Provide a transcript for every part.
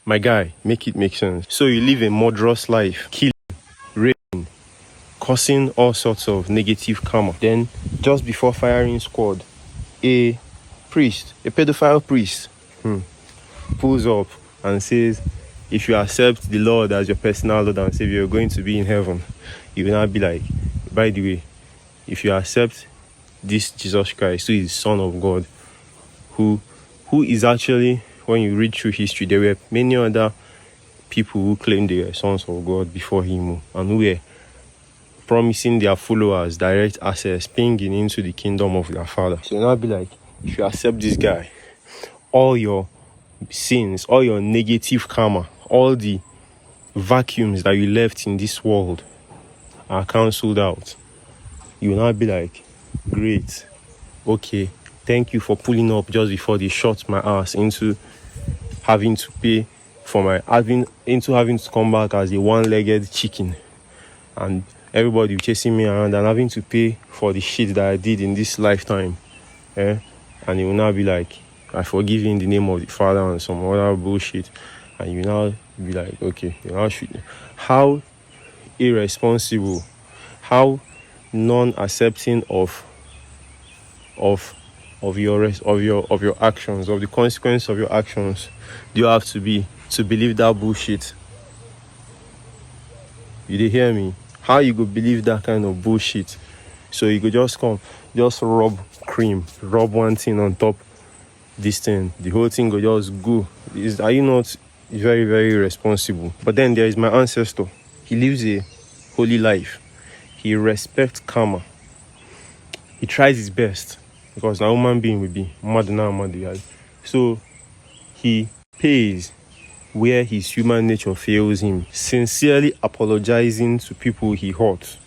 My guy, make it make sense. So you live a murderous life, killing, raping, causing all sorts of negative karma. Then, just before firing squad, a pedophile priest, pulls up and says, if you accept the Lord as your personal Lord and Savior, you're going to be in heaven. You will not be like, by the way, if you accept this Jesus Christ, who is the Son of God, who is actually, when you read through history, there were many other people who claimed they were sons of God before him, and who were promising their followers direct access, pinging into the kingdom of their Father. So now be like, if you accept this guy, all your sins, all your negative karma, all the vacuums that you left in this world are cancelled out. You will not be like, great, okay, thank you for pulling up just before they shot my ass into having to pay for having to come back as a one-legged chicken, and everybody chasing me around and having to pay for the shit that I did in this lifetime. And you will now be like, I forgive you in the name of the Father and some other bullshit. And you now be like, okay, how irresponsible, how non-accepting of your actions, of the consequence of your actions do you have to be to believe that bullshit? You did hear me? How you go believe that kind of bullshit? So you could just rub cream, rub one thing on top this thing, the whole thing go just go. Are you not very, very irresponsible? But then there is my ancestor. He lives a holy life. He respects karma. He tries his best, because a human being will be mad now. So he pays where his human nature fails him, sincerely apologizing to people he hurt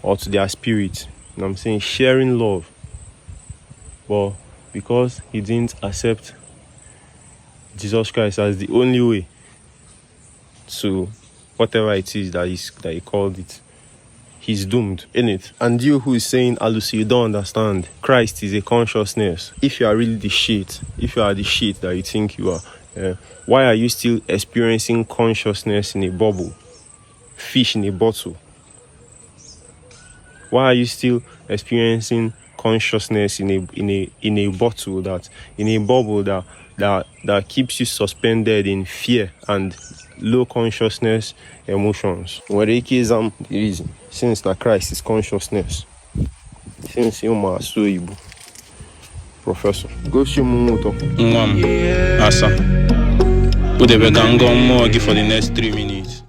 or to their spirit. You know what I'm saying? Sharing love. But because he didn't accept Jesus Christ as the only way to whatever it is that he called it, he's doomed, innit? And you who is saying, Alusi, you don't understand. Christ is a consciousness. If you are really the shit, if you are the shit that you think you are, why are you still experiencing consciousness in a bubble? Fish in a bottle? Why are you still experiencing consciousness in a bottle, that in a bubble that keeps you suspended in fear and low consciousness emotions? Where the reason, since that Christ is consciousness, since you are so able, Professor, go see Mumoto. Asa. Put the gang on more for the next 3 minutes.